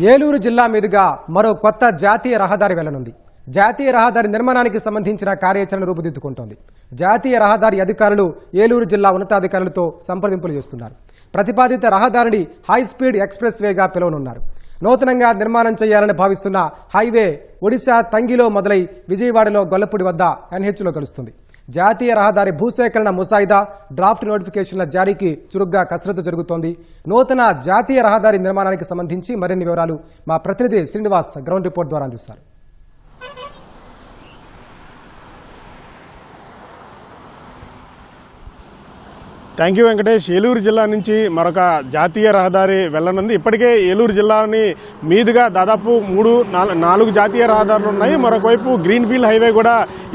ఏలూరు జిల్లా మీదుగా మరో కొత్త జాతీయ రహదారి వెళ్లనుంది. జాతీయ రహదారి నిర్మాణానికి సంబంధించిన కార్యాచరణ రూపుదిద్దుకుంటోంది. జాతీయ రహదారి అధికారులు ఏలూరు జిల్లా ఉన్నతాధికారులతో సంప్రదింపులు చేస్తున్నారు. ప్రతిపాదిత రహదారిని హైస్పీడ్ ఎక్స్ప్రెస్ వేగా పిలువనున్నారు. నూతనంగా నిర్మాణం చేయాలని భావిస్తున్న హైవే ఒడిశా తంగిలో మొదలై విజయవాడలో గొల్లపూడి వద్ద ఎన్హెచ్లో కలుస్తుంది. జాతీయ రహదారి భూసేకరణ ముసాయిదా డ్రాఫ్ట్ నోటిఫికేషన్ల జారీకి చురుగ్గా కసరత్తు జరుగుతోంది. నూతన జాతీయ రహదారి నిర్మాణానికి సంబంధించి మరిన్ని వివరాలు మా ప్రతినిధి శ్రీనివాస్ గ్రౌండ్ రిపోర్ట్ ద్వారా అందిస్తారు. Thank you Venkatesh. ఏలూరు జిల్లా నుంచి మరొక జాతీయ రహదారి వెళ్లనుంది. ఇప్పటికే ఏలూరు జిల్లాని మీదుగా దాదాపు 4 జాతీయ రహదారులు ఉన్నాయి. మరొక వైపు గ్రీన్ఫీల్డ్ హైవే కూడా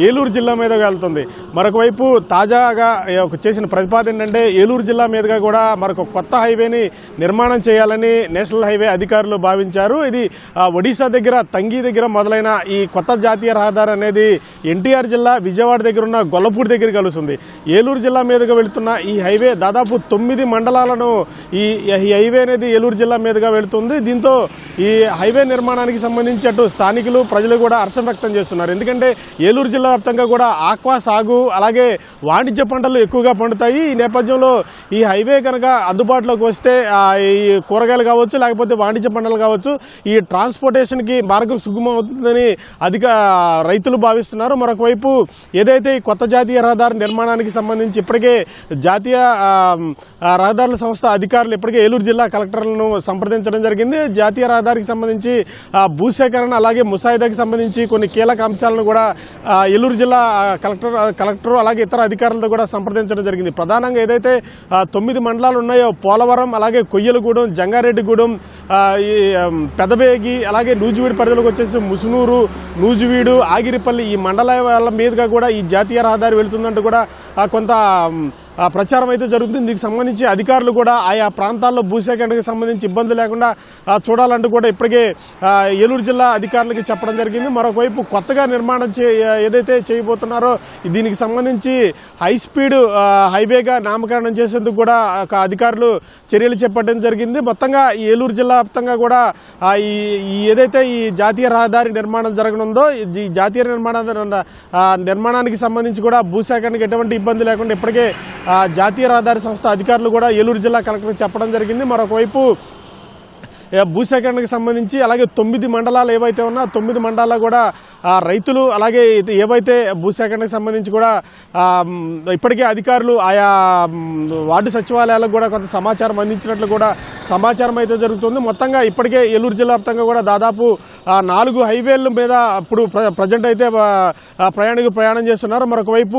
ఏలూరు జిల్లా మీదుగా వెళ్తుంది. మరొక వైపు తాజాగా చేసిన ప్రతిపాదన ఏంటంటే ఏలూరు జిల్లా మీదుగా కూడా మరొక కొత్త హైవేని నిర్మాణం చేయాలని నేషనల్ హైవే అధికారులు భావించారు. ఇది ఒడిశా దగ్గర తంగి దగ్గర మొదలైన ఈ కొత్త జాతీయ రహదారి అనేది ఎన్టీఆర్ జిల్లా విజయవాడ దగ్గర ఉన్న గొల్లపూడి దగ్గర కలుస్తుంది. ఏలూరు జిల్లా మీదుగా వెళుతున్న ఈ హైవే దాదాపు 9 మండలాలను ఈ హైవే అనేది ఏలూరు జిల్లా మీదుగా వెళుతుంది. దీంతో ఈ హైవే నిర్మాణానికి సంబంధించి అటు స్థానికులు ప్రజలు కూడా హర్షం వ్యక్తం చేస్తున్నారు. ఎందుకంటే ఏలూరు జిల్లా వ్యాప్తంగా కూడా ఆక్వా సాగు అలాగే వాణిజ్య పంటలు ఎక్కువగా పండుతాయి. ఈ నేపథ్యంలో ఈ హైవే కనుక అందుబాటులోకి వస్తే ఈ కూరగాయలు కావచ్చు లేకపోతే వాణిజ్య పంటలు కావచ్చు ఈ ట్రాన్స్పోర్టేషన్కి మార్గం సుగమవుతుందని రైతులు భావిస్తున్నారు. మరొక వైపు ఏదైతే ఈ కొత్త జాతీయ రహదారి నిర్మాణానికి సంబంధించి ఇప్పటికే జాతీయ రహదారుల సంస్థ అధికారులు ఇప్పటికే ఏలూరు జిల్లా కలెక్టర్లను సంప్రదించడం జరిగింది. జాతీయ రహదారికి సంబంధించి భూసేకరణ అలాగే ముసాయిదాకి సంబంధించి కొన్ని కీలక అంశాలను కూడా ఏలూరు జిల్లా కలెక్టర్ అలాగే ఇతర అధికారులతో కూడా సంప్రదించడం జరిగింది. ప్రధానంగా ఏదైతే 9 మండలాలు ఉన్నాయో పోలవరం అలాగే కొయ్యలగూడెం జంగారెడ్డిగూడెం పెదబేగి అలాగే నూజివీడు పరిధిలోకి వచ్చేసి ముసునూరు నూజివీడు ఆగిరిపల్లి ఈ మండలాల మీదుగా కూడా ఈ జాతీయ రహదారి వెళుతుందంటూ కూడా కొంత ప్రచారం అయితే జరుగుతుంది. దీనికి సంబంధించి అధికారులు కూడా ఆయా ప్రాంతాల్లో భూసేకరణకు సంబంధించి ఇబ్బంది లేకుండా చూడాలంటూ కూడా ఇప్పటికే ఏలూరు జిల్లా అధికారులకి చెప్పడం జరిగింది. మరొకవైపు కొత్తగా నిర్మాణం ఏదైతే చేయబోతున్నారో దీనికి సంబంధించి హై స్పీడ్ హైవేగా నామకరణం చేసేందుకు కూడా అధికారులు చర్యలు చేపట్టడం జరిగింది. మొత్తంగా ఏలూరు జిల్లా వ్యాప్తంగా కూడా ఏదైతే ఈ జాతీయ రహదారి నిర్మాణం జరగనుందో ఈ జాతీయ నిర్మాణానికి సంబంధించి కూడా భూసేకరణకు ఎటువంటి ఇబ్బంది లేకుండా ఇప్పటికే జాతీయ రహదారి సంస్థ అధికారులు కూడా ఏలూరు జిల్లా కలెక్టర్కి చెప్పడం జరిగింది. మరొకవైపు భూసేకరణకు సంబంధించి అలాగే 9 మండలాలు ఏవైతే ఉన్నా 9 మండలాల్లో కూడా రైతులు అలాగే ఏవైతే భూసేకరణకు సంబంధించి కూడా ఇప్పటికే అధికారులు ఆయా వార్డు సచివాలయాలకు కూడా కొంత సమాచారం అందించినట్లు కూడా సమాచారం అయితే జరుగుతుంది. మొత్తంగా ఇప్పటికే ఏలూరు జిల్లా వ్యాప్తంగా కూడా దాదాపు 4 హైవేల మీద ఇప్పుడు ప్రజెంట్ అయితే ప్రయాణికులు ప్రయాణం చేస్తున్నారు. మరొకవైపు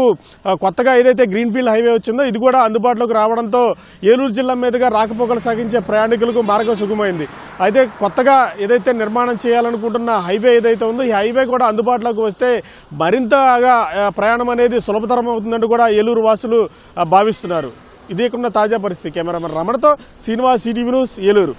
కొత్తగా ఏదైతే గ్రీన్ఫీల్డ్ హైవే వచ్చిందో ఇది కూడా అందుబాటులోకి రావడంతో ఏలూరు జిల్లా మీదుగా రాకపోకలు సాగించే ప్రయాణికులకు మార్గం సుగమైంది. అయితే కొత్తగా ఏదైతే నిర్మాణం చేయాలనుకుంటున్న హైవే ఏదైతే ఉందో ఈ హైవే కూడా అందుబాటులోకి వస్తే మరింతగా ప్రయాణం అనేది సులభతరం అవుతుందంటూ కూడా ఏలూరు వాసులు భావిస్తున్నారు. ఇదే తాజా పరిస్థితి. కెమెరామెన్ రమణతో శ్రీనివాస్, ఈటీవీ న్యూస్, ఏలూరు.